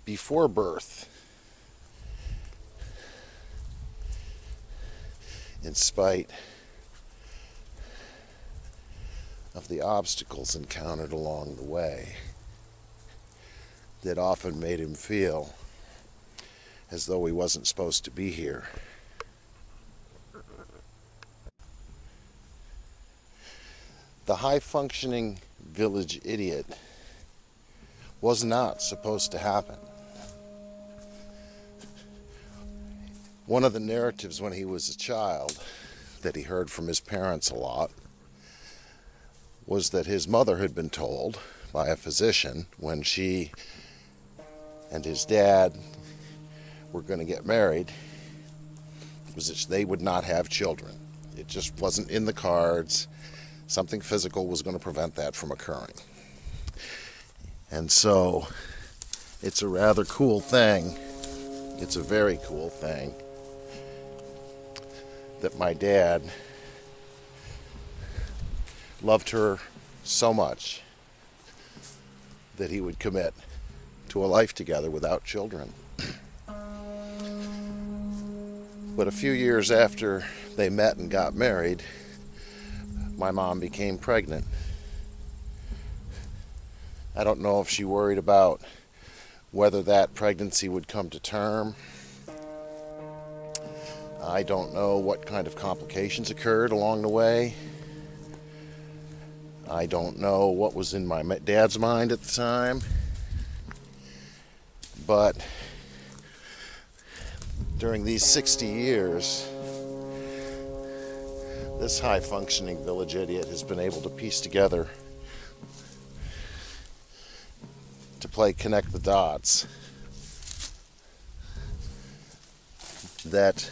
before birth, in spite of the obstacles encountered along the way that often made him feel as though he wasn't supposed to be here. The high-functioning village idiot was not supposed to happen. One of the narratives when he was a child that he heard from his parents a lot was that his mother had been told by a physician when she and his dad were going to get married was that they would not have children. It just wasn't in the cards. Something physical was going to prevent that from occurring. And so it's a rather cool thing. It's a very cool thing that my dad loved her so much that he would commit to a life together without children. But a few years after they met and got married, my mom became pregnant. I don't know if she worried about whether that pregnancy would come to term. I don't know what kind of complications occurred along the way. I don't know what was in my dad's mind at the time. But during these 60 years, this high-functioning village idiot has been able to piece together, to connect the dots, that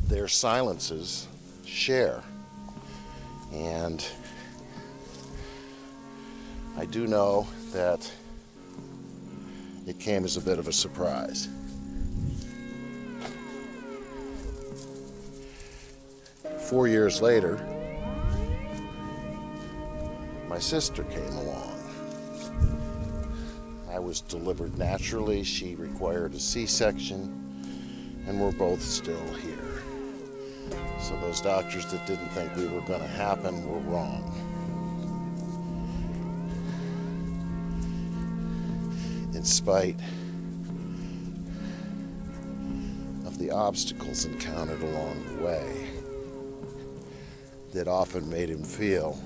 their silences share. And I do know that it came as a bit of a surprise. Four years later, my sister came along. I was delivered naturally. She required a C-section, and we're both still here. So those doctors that didn't think we were going to happen were wrong. In spite of the obstacles encountered along the way that often made him feel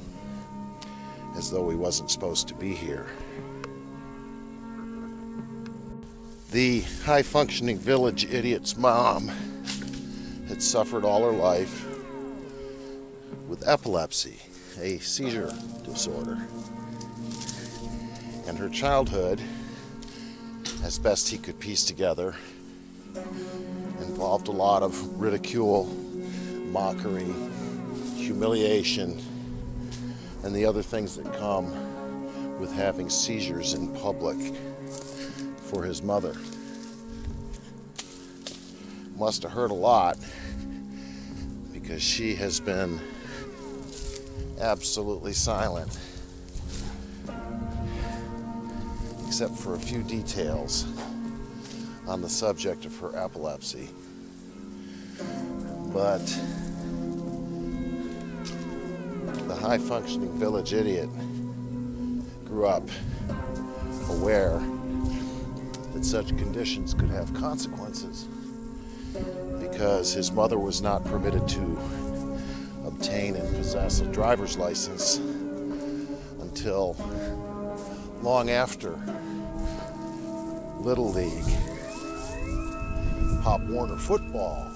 as though he wasn't supposed to be here. The high-functioning village idiot's mom had suffered all her life with epilepsy, a seizure disorder. And her childhood, as best he could piece together, involved a lot of ridicule, mockery, humiliation, and the other things that come with having seizures in public for his mother. Must have hurt a lot, because she has been absolutely silent, except for a few details on the subject of her epilepsy. But the high-functioning village idiot grew up aware that such conditions could have consequences, because his mother was not permitted to obtain and possess a driver's license until long after Little League, Pop Warner football,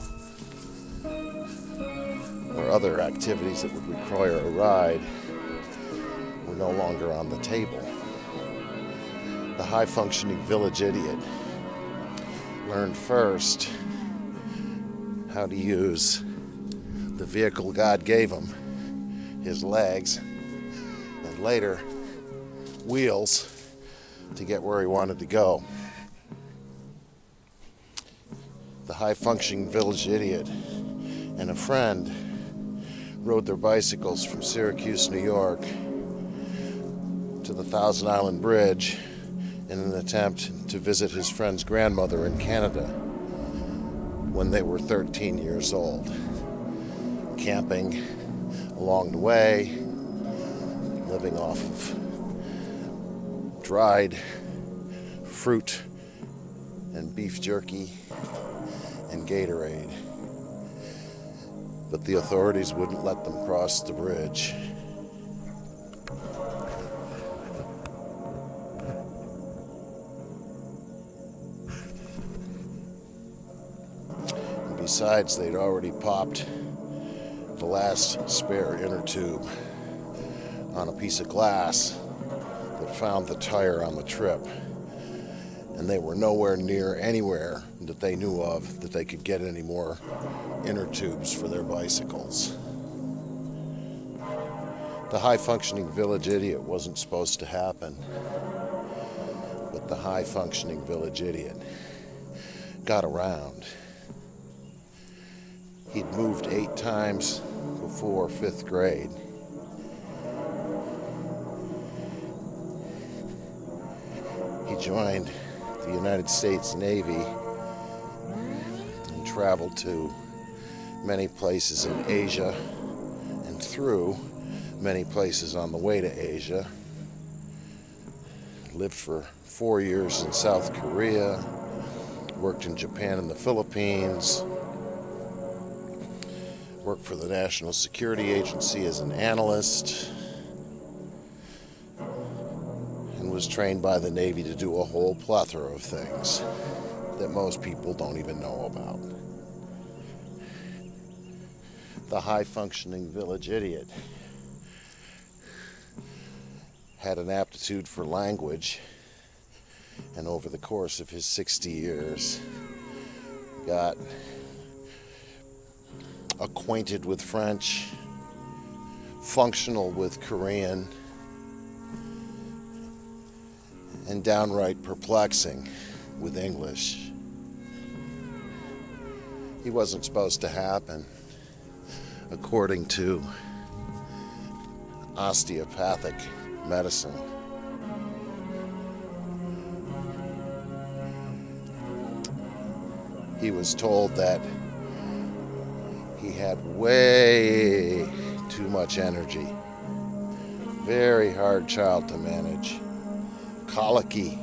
or other activities that would require a ride were no longer on the table. The high-functioning village idiot learned first how to use the vehicle God gave him, his legs, and later wheels, to get where he wanted to go. The high-functioning village idiot and a friend rode their bicycles from Syracuse, New York to the Thousand Island Bridge in an attempt to visit his friend's grandmother in Canada when they were 13 years old, camping along the way, living off of dried fruit and beef jerky and Gatorade. But the authorities wouldn't let them cross the bridge. And besides, they'd already popped the last spare inner tube on a piece of glass that found the tire on the trip. And they were nowhere near anywhere that they knew of that they could get any more inner tubes for their bicycles. The high-functioning village idiot wasn't supposed to happen, but the high-functioning village idiot got around. He'd moved 8 times before 5th grade. He joined the United States Navy and traveled to many places in Asia and through many places on the way to Asia. Lived for 4 years in South Korea, worked in Japan and the Philippines, worked for the National Security Agency as an analyst, and was trained by the Navy to do a whole plethora of things that most people don't even know about. The high-functioning village idiot had an aptitude for language, and over the course of his 60 years got acquainted with French, functional with Korean, and downright perplexing with English. He wasn't supposed to happen, according to osteopathic medicine. He was told that he had way too much energy. Very hard child to manage. Colicky.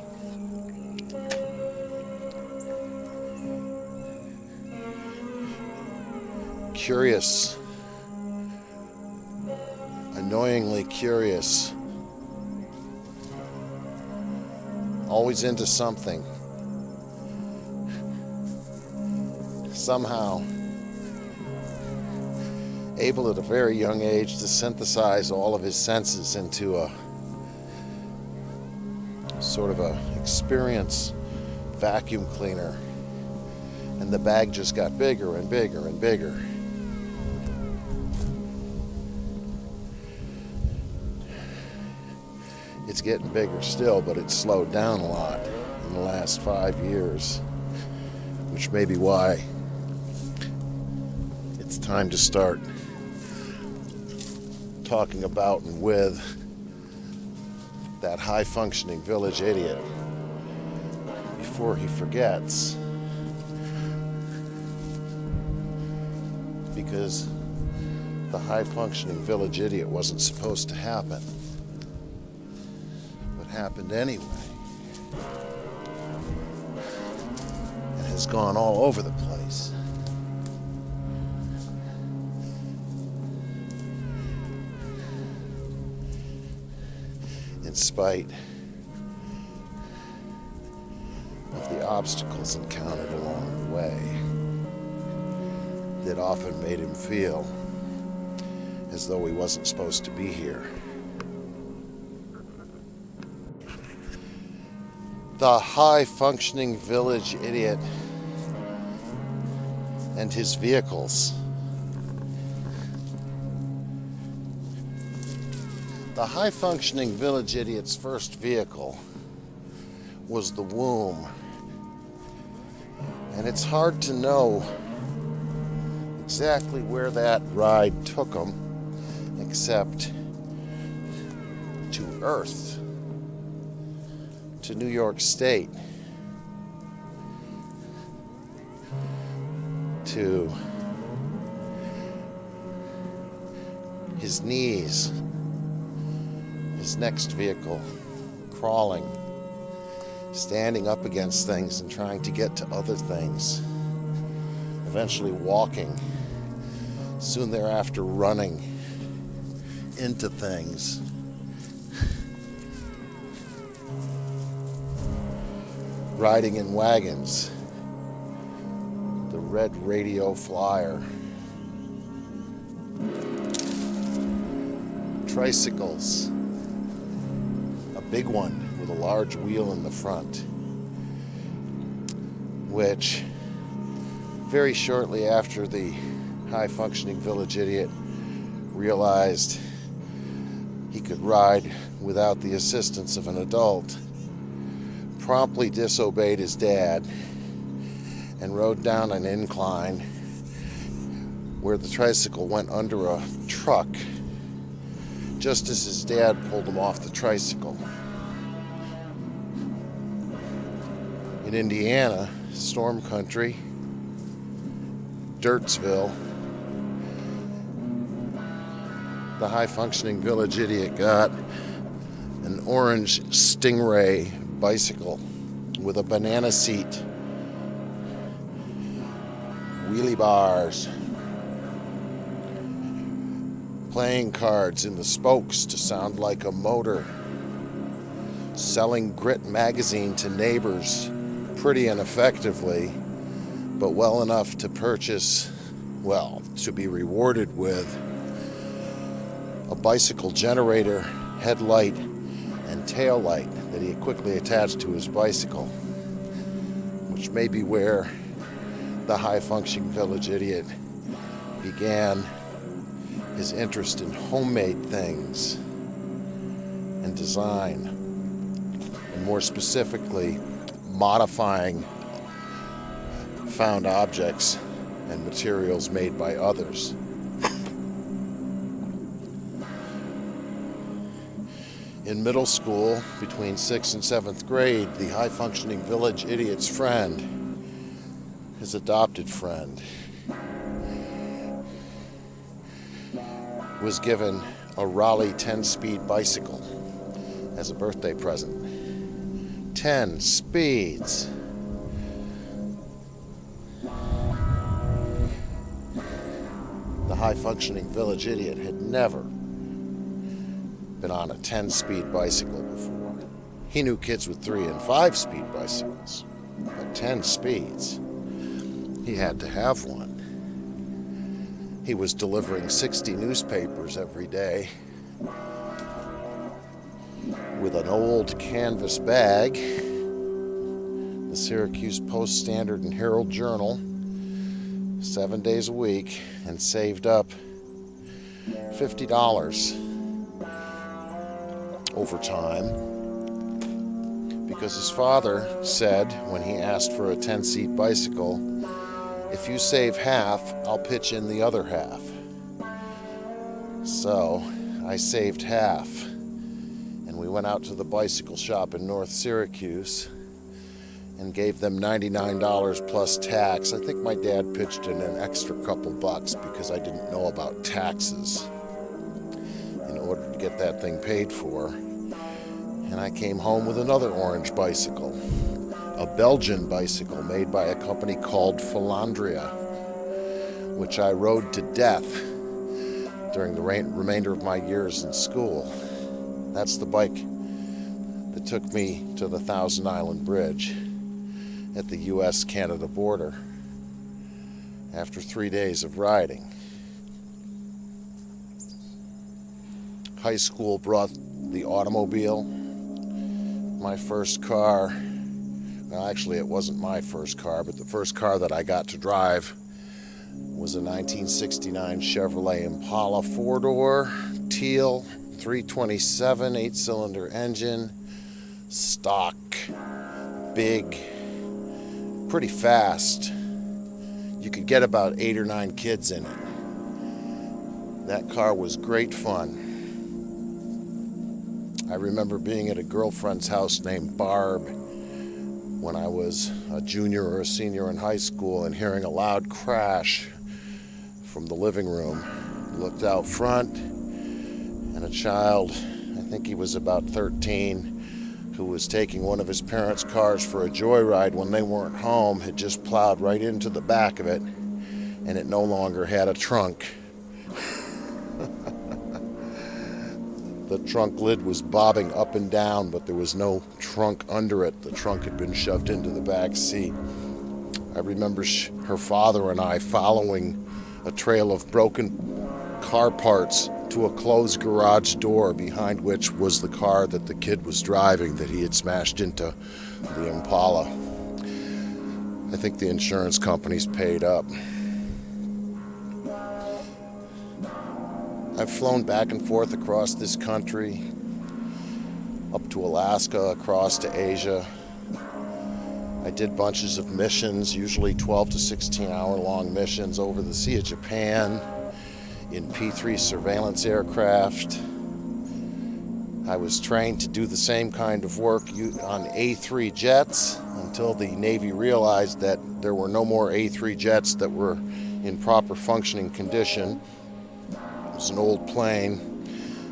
Curious. Annoyingly curious. Always into something. Somehow able at a very young age to synthesize all of his senses into a sort of a experience vacuum cleaner, and the bag just got bigger and bigger and bigger. It's getting bigger still, but it's slowed down a lot in the last 5 years, which may be why it's time to start talking about and with that high-functioning village idiot before he forgets. Because the high-functioning village idiot wasn't supposed to happen, but happened anyway, and has gone all over the place. In spite of the obstacles encountered along the way that often made him feel as though he wasn't supposed to be here. The high-functioning village idiot and his vehicles. The high-functioning village idiot's first vehicle was the womb. And it's hard to know exactly where that ride took him, except to Earth, to New York State to his knees, his next vehicle, crawling, standing up against things and trying to get to other things, eventually walking, soon thereafter running into things, riding in wagons, the red radio flyer, tricycles, a big one with a large wheel in the front, which very shortly after the high-functioning village idiot realized he could ride without the assistance of an adult, promptly disobeyed his dad and rode down an incline where the tricycle went under a truck just as his dad pulled him off the tricycle. In Indiana, storm country, Dirtsville, the high-functioning village idiot got an orange Stingray bicycle with a banana seat, wheelie bars, playing cards in the spokes to sound like a motor, selling Grit magazine to neighbors pretty ineffectively, but well enough to purchase, well, to be rewarded with a bicycle generator, headlight, and tail light that he quickly attached to his bicycle, which may be where the high-functioning village idiot began his interest in homemade things and design, and more specifically, modifying found objects and materials made by others. In middle school, between 6th and 7th grade, the high-functioning village idiot's friend, his adopted friend, was given a Raleigh 10-speed bicycle as a birthday present. 10 speeds. The high-functioning village idiot had never been on a 10-speed bicycle before. He knew kids with 3 and 5-speed bicycles, but 10 speeds, he had to have one. He was delivering 60 newspapers every day with an old canvas bag, the Syracuse Post-Standard and Herald Journal, 7 days a week, and saved up $50 over time, because his father said when he asked for a 10-seat bicycle, "If you save half, I'll pitch in the other half." So I saved half, and we went out to the bicycle shop in North Syracuse and gave them $99 plus tax. I think my dad pitched in an extra couple bucks because I didn't know about taxes in order to get that thing paid for. And I came home with another orange bicycle, a Belgian bicycle made by a company called Philandria, which I rode to death during the remainder of my years in school. That's the bike that took me to the Thousand Island Bridge at the U.S.-Canada border after 3 days of riding. High school brought the automobile. My first car, well, actually it wasn't my first car, but the first car that I got to drive was a 1969 Chevrolet Impala 4-door, teal, 327, 8-cylinder engine, stock, big, pretty fast. You could get about 8 or 9 kids in it. That car was great fun. I remember being at a girlfriend's house named Barb when I was a junior or a senior in high school and hearing a loud crash from the living room. Looked out front, and a child, I think he was about 13, who was taking one of his parents' cars for a joyride when they weren't home, had just plowed right into the back of it, and it no longer had a trunk. The trunk lid was bobbing up and down, but there was no trunk under it. The trunk had been shoved into the back seat. I remember her father and I following a trail of broken car parts to a closed garage door, behind which was the car that the kid was driving that he had smashed into the Impala. I think the insurance companies paid up. I've flown back and forth across this country, up to Alaska, across to Asia. I did bunches of missions, usually 12 to 16 hour long missions over the Sea of Japan in P-3 surveillance aircraft. I was trained to do the same kind of work on A-3 jets until the Navy realized that there were no more A-3 jets that were in proper functioning condition. It was an old plane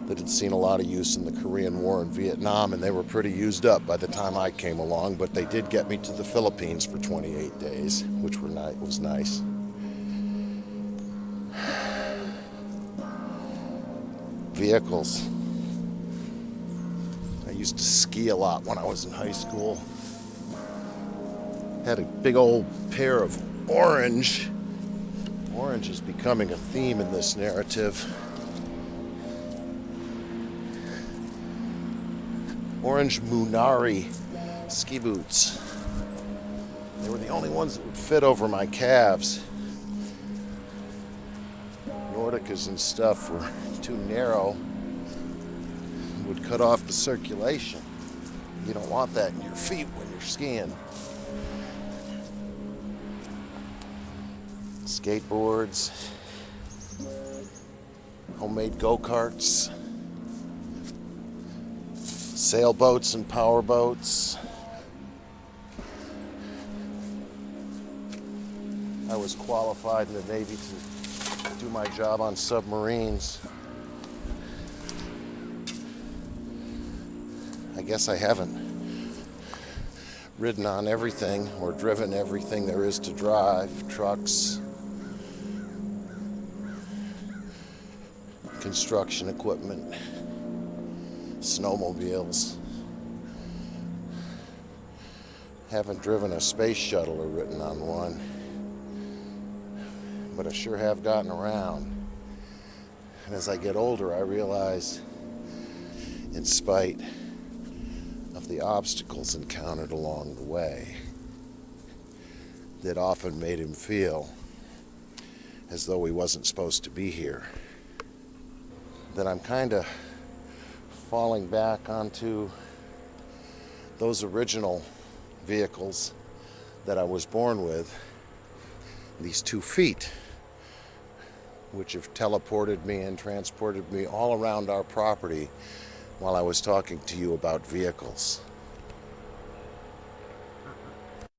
that had seen a lot of use in the Korean War and Vietnam, and they were pretty used up by the time I came along, but they did get me to the Philippines for 28 days, which was nice. Vehicles. I used to ski a lot when I was in high school. Had a big old pair of orange. Orange is becoming a theme in this narrative. Orange Munari ski boots. They were the only ones that would fit over my calves. Nordicas and stuff were too narrow and would cut off the circulation. You don't want that in your feet when you're skiing. Skateboards, homemade go-karts, sailboats and powerboats. I was qualified in the Navy to do my job on submarines. I guess I haven't ridden on everything or driven everything there is to drive. Trucks, construction equipment, snowmobiles. Haven't driven a space shuttle or ridden on one, but I sure have gotten around. And as I get older, I realize, in spite of the obstacles encountered along the way, that often made him feel as though he wasn't supposed to be here. That I'm kind of falling back onto those original vehicles that I was born with, these 2 feet, which have teleported me and transported me all around our property while I was talking to you about vehicles.